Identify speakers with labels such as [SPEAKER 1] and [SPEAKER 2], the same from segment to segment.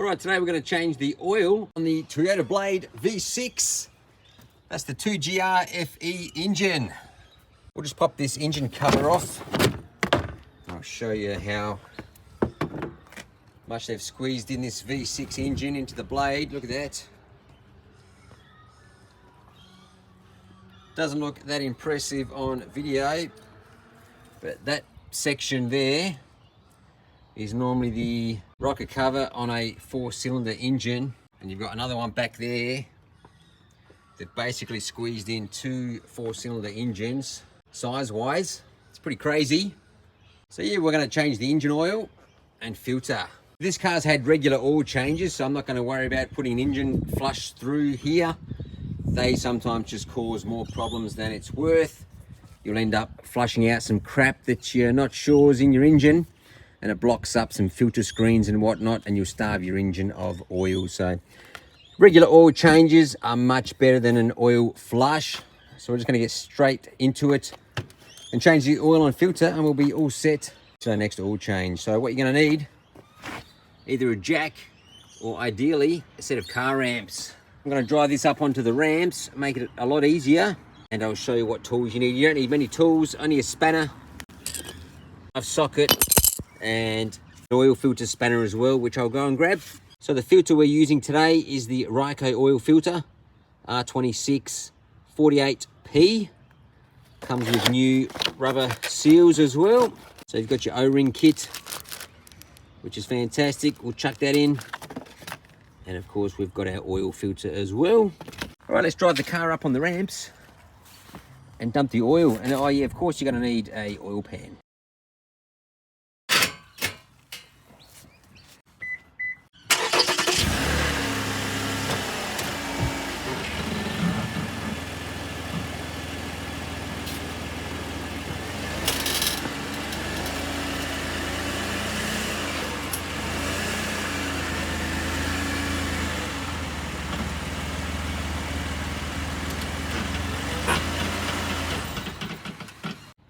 [SPEAKER 1] Alright, today we're going to change the oil on the Toyota Blade V6. That's the 2GR-FE engine. We'll just pop this engine cover off. I'll show you how much they've squeezed in this V6 engine into the blade. Look at that. Doesn't look that impressive on video, but that section there is normally the rocker cover on a 4-cylinder engine, and you've got another one back there that basically squeezed in 2 4-cylinder engines size wise. It's pretty crazy. So yeah, we're going to change the engine oil and filter. This car's had regular oil changes, so I'm not going to worry about putting an engine flush through here. They sometimes just cause more problems than it's worth. You'll end up flushing out some crap that you're not sure is in your engine, and it blocks up some filter screens and whatnot, and you'll starve your engine of oil. So regular oil changes are much better than an oil flush. So we're just going to get straight into it and change the oil and filter, and we'll be all set to the next oil change. So what you're going to need, either a jack or ideally a set of car ramps. I'm going to drive this up onto the ramps, make it a lot easier, and I'll show you what tools you need. You don't need many tools, only a spanner, a socket, and an oil filter spanner as well, which I'll go and grab. So the filter we're using today is the Ryco oil filter, R26 48P. Comes with new rubber seals as well. So you've got your O-ring kit, which is fantastic. We'll chuck that in. And of course, we've got our oil filter as well. All right, let's drive the car up on the ramps and dump the oil. And oh yeah, of course, you're gonna need a oil pan.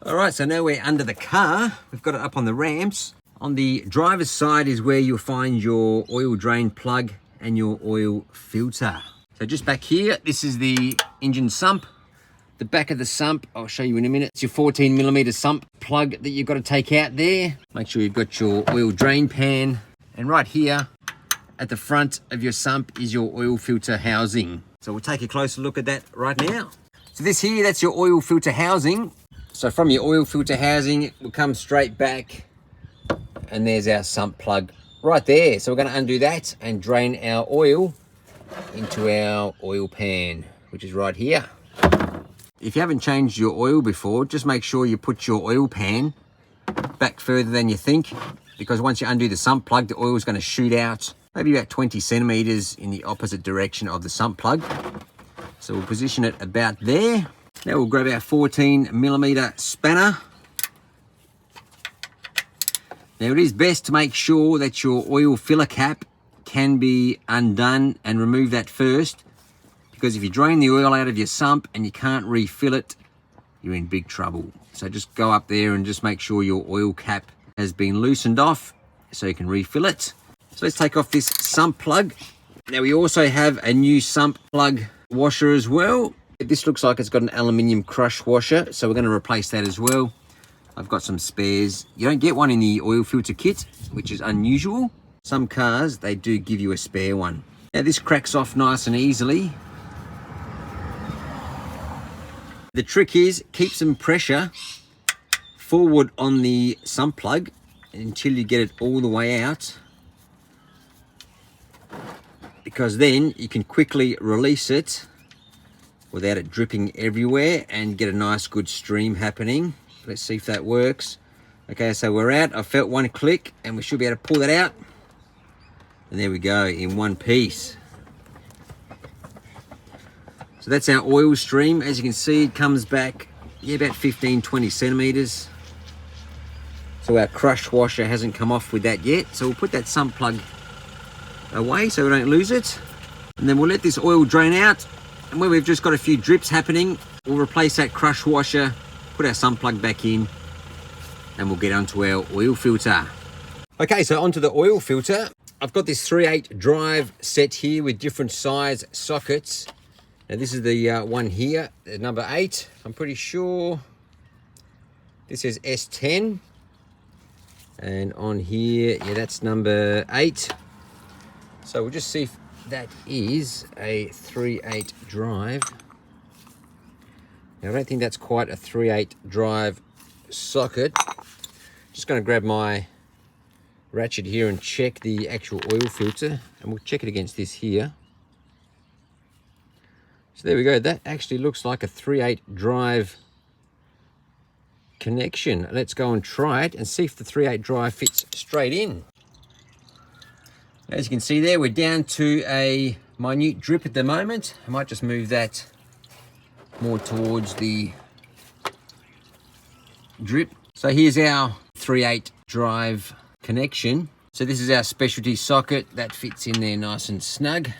[SPEAKER 1] All right, so now we're under the car. We've got it up on the ramps. On the driver's side is where you'll find your oil drain plug and your oil filter. So just back here, this is the engine sump. The back of the sump, I'll show you in a minute. It's your 14mm sump plug that you've got to take out there. Make sure you've got your oil drain pan. And right here at the front of your sump is your oil filter housing. So we'll take a closer look at that right now. So this here, that's your oil filter housing. So from your oil filter housing, it will come straight back, and there's our sump plug right there. So we're going to undo that and drain our oil into our oil pan, which is right here. If you haven't changed your oil before, just make sure you put your oil pan back further than you think, because once you undo the sump plug, the oil is going to shoot out maybe about 20 centimeters in the opposite direction of the sump plug. So we'll position it about there. Now we'll grab our 14mm spanner. Now it is best to make sure that your oil filler cap can be undone and remove that first, because if you drain the oil out of your sump and you can't refill it, you're in big trouble. So just go up there and just make sure your oil cap has been loosened off so you can refill it. So let's take off this sump plug. Now we also have a new sump plug washer as well. This looks like it's got an aluminium crush washer, so we're going to replace that as well. I've got some spares. You don't get one in the oil filter kit, which is unusual. Some cars, they do give you a spare one. Now this cracks off nice and easily. The trick is, keep some pressure forward on the sump plug until you get it all the way out, because then you can quickly release it without it dripping everywhere and get a nice good stream happening. Let's see if that works. Okay, so we're out. I felt one click and we should be able to pull that out. And there we go, in one piece. So that's our oil stream. As you can see, it comes back, yeah, about 15-20 centimeters. So our crush washer hasn't come off with that yet. So we'll put that sump plug away so we don't lose it. And then we'll let this oil drain out. And where we've just got a few drips happening, we'll replace that crush washer, put our sump plug back in, and we'll get onto our oil filter. Okay, so onto the oil filter. I've got this 3/8 drive set here with different size sockets. Now this is the one here, number 8. I'm pretty sure this is S10. And on here, yeah, that's number 8. So we'll just see if that is a 3/8 drive. Now I don't think that's quite a 3/8 drive socket. Just going to grab my ratchet here and check the actual oil filter, and we'll check it against this here. So there we go. That actually looks like a 3/8 drive connection. Let's go and try it and see if the 3/8 drive fits straight in. As you can see there, we're down to a minute drip at the moment. I might just move that more towards the drip. So here's our 3/8 drive connection. So this is our specialty socket that fits in there nice and snug.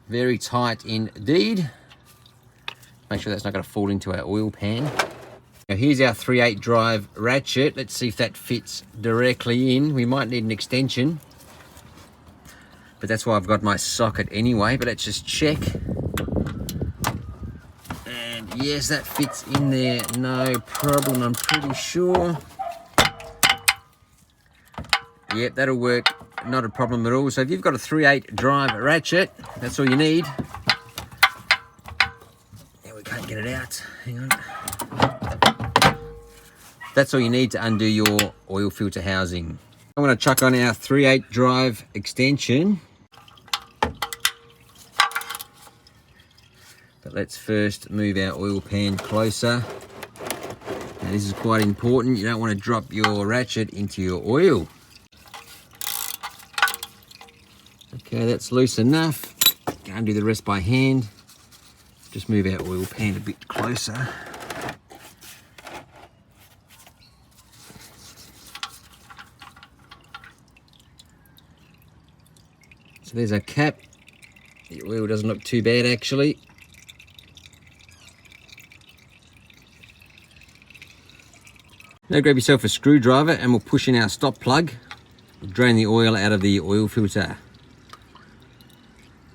[SPEAKER 1] Very tight indeed. Make sure that's not going to fall into our oil pan. Now here's our 3/8 drive ratchet. Let's see if that fits directly in. We might need an extension, but that's why I've got my socket anyway. But let's just check. And yes, that fits in there, no problem, I'm pretty sure. Yep, that'll work, not a problem at all. So if you've got a 3/8 drive ratchet, that's all you need. Yeah, we can't get it out, hang on. That's all you need to undo your oil filter housing. I'm going to chuck on our 3/8 drive extension. But let's first move our oil pan closer. Now this is quite important. You don't want to drop your ratchet into your oil. Okay, that's loose enough. Go and do the rest by hand. Just move our oil pan a bit closer. So there's our cap. The oil doesn't look too bad actually. Now grab yourself a screwdriver and we'll push in our stop plug. We'll drain the oil out of the oil filter.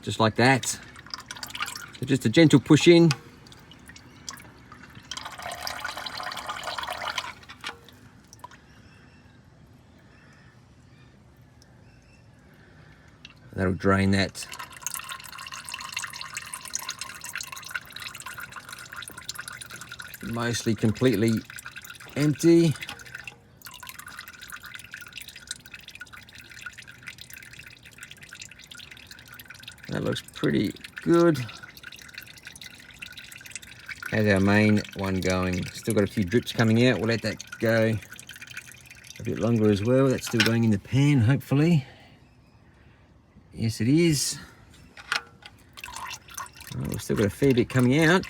[SPEAKER 1] Just like that. So just a gentle push in. That'll drain that. Mostly completely empty. That looks pretty good. How's our main one going? Still got a few drips coming out. We'll let that go a bit longer as well. That's still going in the pan, hopefully. Yes, it is. Oh, we've still got a fair bit coming out.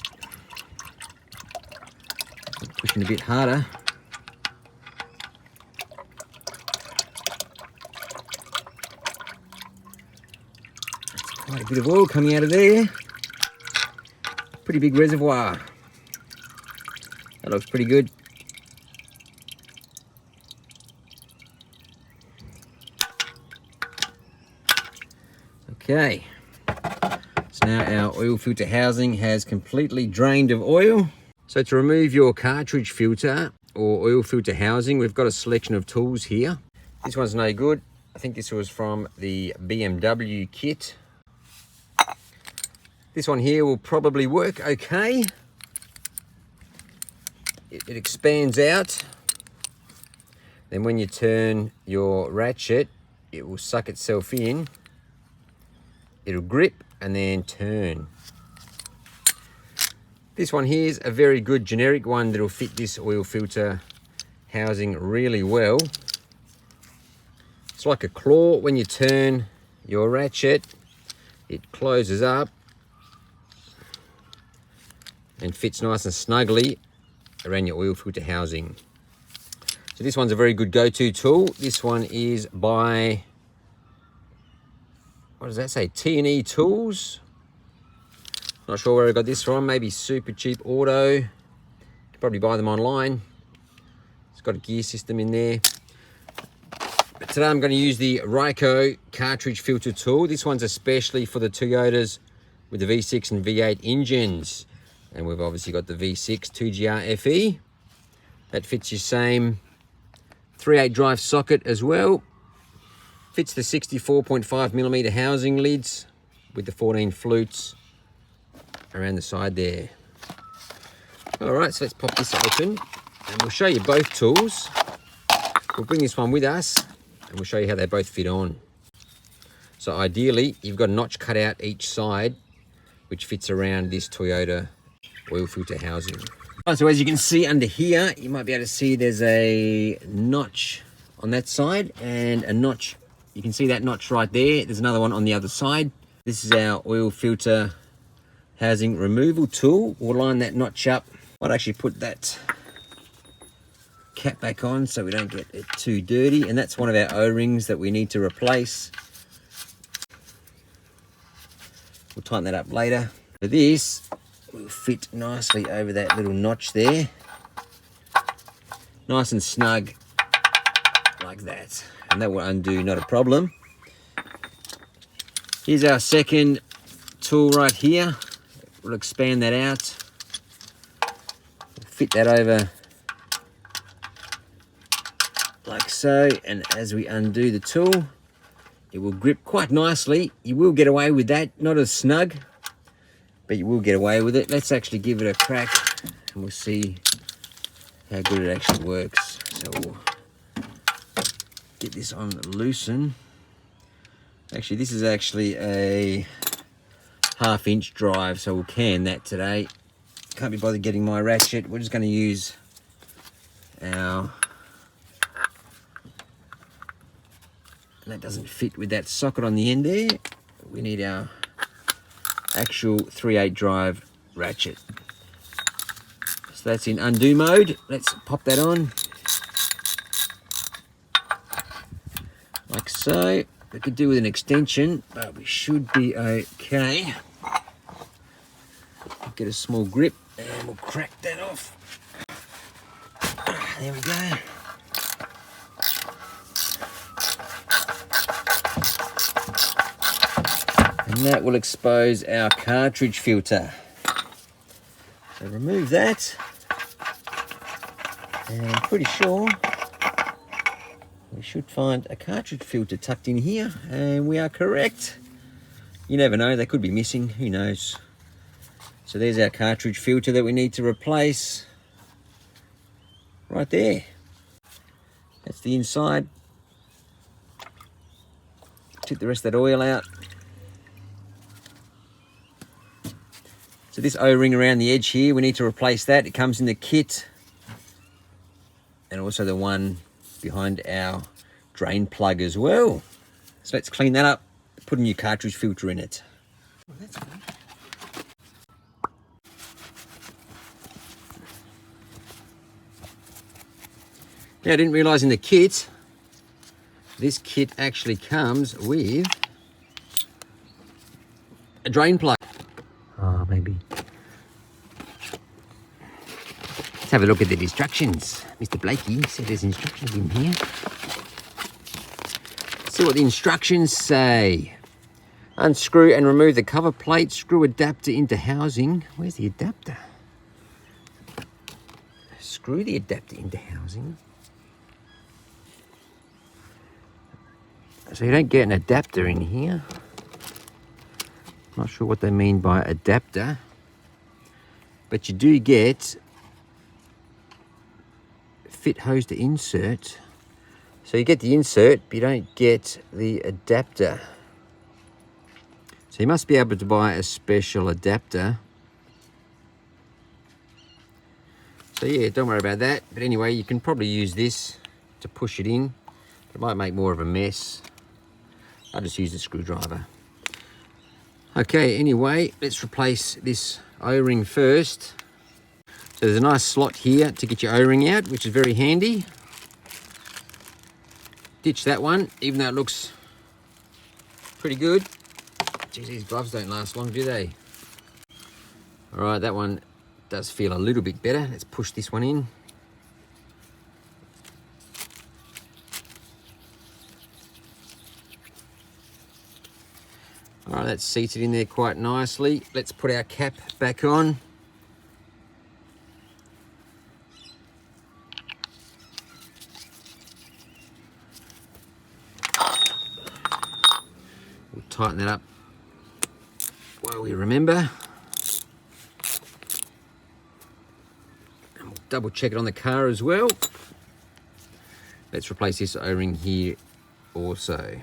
[SPEAKER 1] Pushing a bit harder. That's quite a bit of oil coming out of there. Pretty big reservoir. That looks pretty good. Okay, so now our oil filter housing has completely drained of oil. So to remove your cartridge filter or oil filter housing, we've got a selection of tools here. This one's no good. I think this was from the BMW kit. This one here will probably work okay. It expands out. Then when you turn your ratchet, it will suck itself in. It'll grip and then turn. This one here is a very good generic one that'll fit this oil filter housing really well. It's like a claw. When you turn your ratchet, it closes up and fits nice and snugly around your oil filter housing. So this one's a very good go-to tool. This one is by, what does that say? T&E Tools. Not sure where I got this from. Maybe Super Cheap Auto. You can probably buy them online. It's got a gear system in there. Today I'm going to use the Ryco cartridge filter tool. This one's especially for the Toyotas with the V6 and V8 engines. And we've obviously got the V6 2GR-FE. That fits your same 3/8 drive socket as well. Fits the 64.5mm housing lids with the 14 flutes around the side there. All right, so let's pop this open and we'll show you both tools. We'll bring this one with us and we'll show you how they both fit on. So ideally, you've got a notch cut out each side, which fits around this Toyota oil filter housing. So as you can see under here, you might be able to see there's a notch on that side and a notch. You can see that notch right there. There's another one on the other side. This is our oil filter housing removal tool. We'll line that notch up. I'd actually put that cap back on so we don't get it too dirty, and that's one of our O-rings that we need to replace. We'll tighten that up later. For this will fit nicely over that little notch there, nice and snug like that, and that will undo, not a problem. Here's our second tool right here. We'll expand that out, fit that over like so, and as we undo the tool, it will grip quite nicely. You will get away with that, not as snug, but you will get away with it. Let's actually give it a crack and we'll see how good it actually works. So we'll get this on loosen. Actually, this is actually a 1/2 inch drive, so we'll can that today. Can't be bothered getting my ratchet. We're just going to use our... That doesn't fit with that socket on the end there. We need our actual 3/8 drive ratchet. So that's in undo mode. Let's pop that on. Like so. We could do with an extension, but we should be okay. Get a small grip and we'll crack that off. There we go. And that will expose our cartridge filter. So remove that. And I'm pretty sure we should find a cartridge filter tucked in here, and we are correct. You never know, they could be missing, who knows. So there's our cartridge filter that we need to replace. Right there. That's the inside. Tip the rest of that oil out. So this O-ring around the edge here, we need to replace that. It comes in the kit. And also the one behind our drain plug as well. So let's clean that up, put a new cartridge filter in it. Well, that's good. Now, I didn't realise in the kit, this kit actually comes with a drain plug. Oh, maybe. Let's have a look at the instructions. Mr. Blakey said there's instructions in here. Let's see what the instructions say. Unscrew and remove the cover plate. Screw adapter into housing. Where's the adapter? Screw the adapter into housing. So you don't get an adapter in here. Not sure what they mean by adapter, but you do get fit hose to insert. So you get the insert, but you don't get the adapter. So you must be able to buy a special adapter. So yeah, don't worry about that. But anyway, you can probably use this to push it in. It might make more of a mess. I'll just use the screwdriver. Okay, anyway, let's replace this O-ring first. So there's a nice slot here to get your O-ring out, which is very handy. Ditch that one, even though it looks pretty good. Geez, these gloves don't last long, do they? All right, that one does feel a little bit better. Let's push this one in. All right, that's seated in there quite nicely. Let's put our cap back on. We'll tighten that up while we remember. And we'll double check it on the car as well. Let's replace this O-ring here also.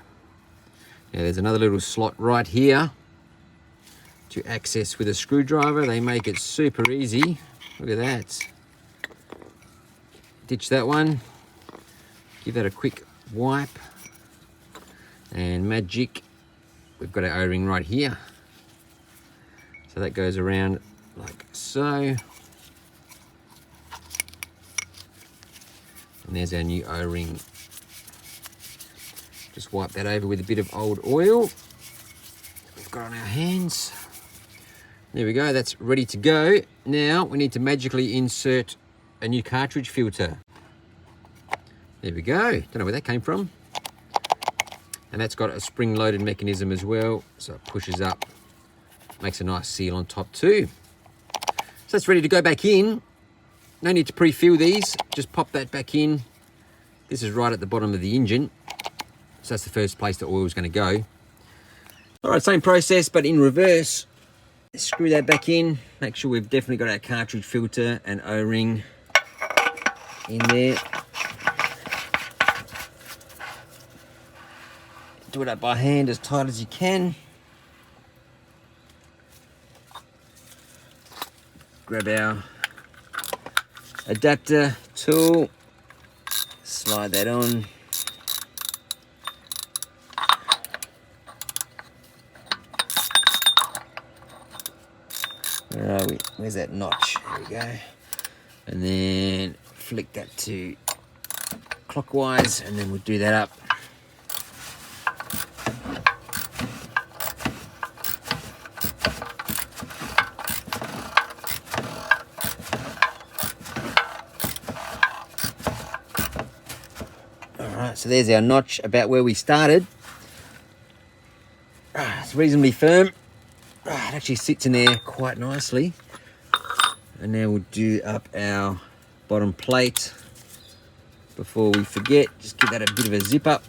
[SPEAKER 1] Now there's another little slot right here to access with a screwdriver. They make it super easy. Look at that. Ditch that one. Give that a quick wipe. And magic, we've got our O-ring right here. So that goes around like so. And there's our new O-ring. Just wipe that over with a bit of old oil that we've got on our hands. There we go, that's ready to go. Now we need to magically insert a new cartridge filter. There we go, don't know where that came from. And that's got a spring-loaded mechanism as well, so it pushes up, makes a nice seal on top too. So that's ready to go back in. No need to pre-fill these, just pop that back in. This is right at the bottom of the engine. So that's the first place the oil is going to go. All right, same process, but in reverse. Screw that back in. Make sure we've definitely got our cartridge filter and O-ring in there. Do it up by hand as tight as you can. Grab our adapter tool, slide that on. Where are we? Where's that notch? There we go. And then flick that to clockwise, and then we'll do that up. Alright, so there's our notch about where we started. It's reasonably firm. It actually sits in there quite nicely. And now we'll do up our bottom plate. Before we forget, just give that a bit of a zip up.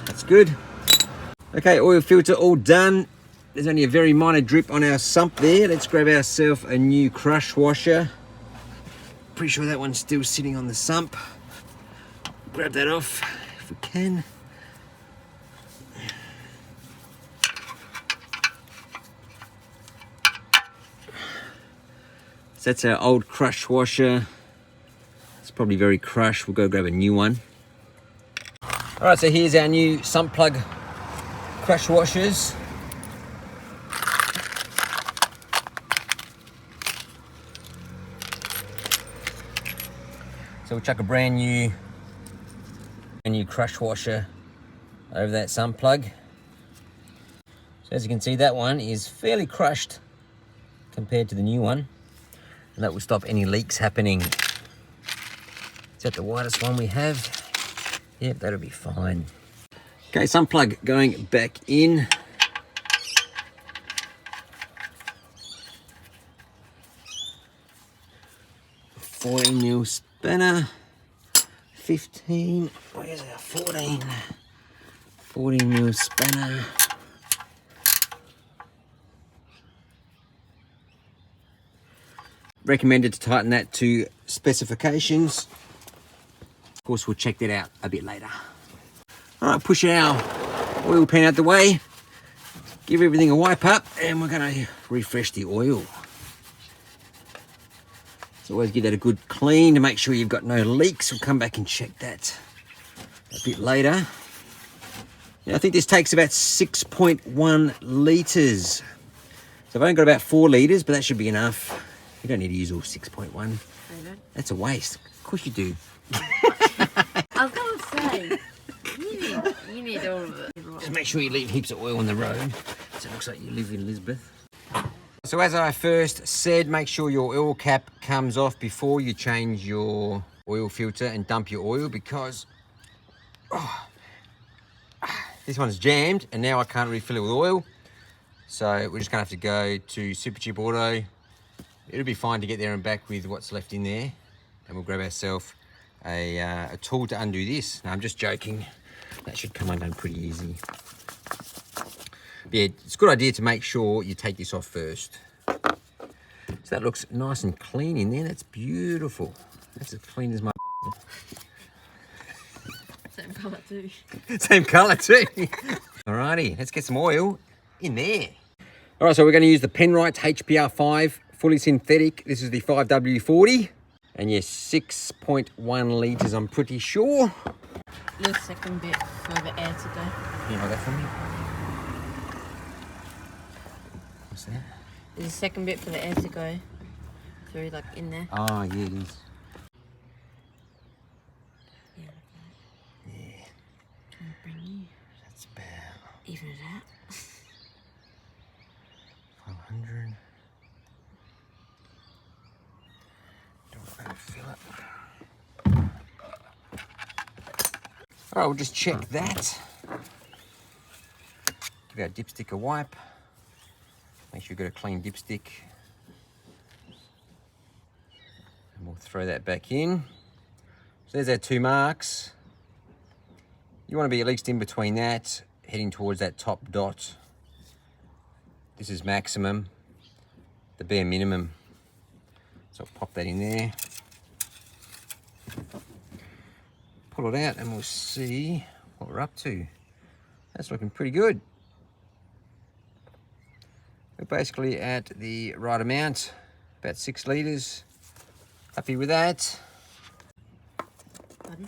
[SPEAKER 1] That's good. Okay, oil filter all done. There's only a very minor drip on our sump there. Let's grab ourselves a new crush washer. Pretty sure that one's still sitting on the sump. Grab that off if we can. So that's our old crush washer. It's probably very crushed. We'll go grab a new one. All right, so here's our new sump plug crush washers. So we'll chuck a brand new crush washer over that sump plug. So as you can see, that one is fairly crushed compared to the new one. And that will stop any leaks happening. Is that the widest one we have? Yep, that'll be fine. Okay, sump plug going back in. $14mm spanner. 15, where's our 14? 14mm spanner. Recommended to tighten that to specifications. Of course, we'll check that out a bit later. All right, push our oil pan out the way. Give everything a wipe up, and we're gonna refresh the oil. So always give that a good clean to make sure you've got no leaks. We'll come back and check that a bit later. Now, I think this takes about 6.1 litres. So I've only got about 4 litres, but that should be enough. You don't need to use all 6.1.
[SPEAKER 2] I don't.
[SPEAKER 1] That's a waste. Of course you do.
[SPEAKER 2] I was going to say, you need all of it.
[SPEAKER 1] Just make sure you leave heaps of oil on the road. So it looks like you live in Elizabeth. So as I first said, make sure your oil cap comes off before you change your oil filter and dump your oil, because This one's jammed, and now I can't refill it with oil. So we're just gonna have to go to Superchip Auto. It'll be fine to get there and back with what's left in there. And we'll grab ourselves a tool to undo this. No, I'm just joking. That should come undone pretty easy. But yeah, it's a good idea to make sure you take this off first. So that looks nice and clean in there. That's beautiful. That's as clean as my...
[SPEAKER 2] Same colour too.
[SPEAKER 1] Same colour too. Alrighty, let's get some oil in there. All right, so we're going to use the Penrite HPR5 fully synthetic. This is the 5W40. And yes, 6.1 litres, I'm pretty sure.
[SPEAKER 2] The second bit for the air to go.
[SPEAKER 1] You know that for me? What's that?
[SPEAKER 2] There's a second bit for the air to go through, like in there.
[SPEAKER 1] Oh, yeah, it is.
[SPEAKER 2] Yeah, like that.
[SPEAKER 1] Yeah.
[SPEAKER 2] Trying to bring you.
[SPEAKER 1] That's about
[SPEAKER 2] Even it out.
[SPEAKER 1] 500. Don't overfill it. All right, we'll just check that. Give our dipstick a wipe. Make sure you've got a clean dipstick. And we'll throw that back in. So there's our 2 marks. You want to be at least in between that, heading towards that top dot. This is maximum, the bare minimum. So I'll pop that in there. Pull it out and we'll see what we're up to. That's looking pretty good. We're basically at the right amount, about 6 litres. Happy with that.
[SPEAKER 2] Pardon?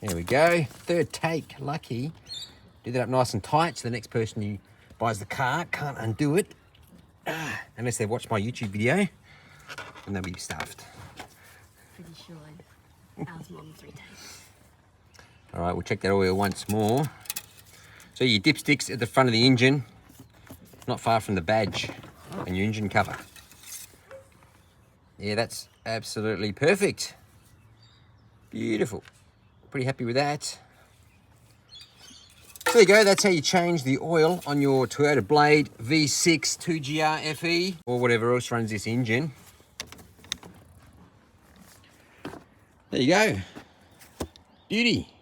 [SPEAKER 1] There we go. 3rd take, lucky. Do that up nice and tight so the next person who buys the car can't undo it. Unless they've watched my YouTube video, and they'll be stuffed.
[SPEAKER 2] Pretty sure ours more than 3 takes.
[SPEAKER 1] All right, we'll check that oil once more. So your dipstick's at the front of the engine, not far from the badge and your engine cover. Yeah, that's absolutely perfect. Beautiful. Pretty happy with that. So there you go, that's how you change the oil on your Toyota Blade V6 2GR-FE or whatever else runs this engine. There you go. Beauty.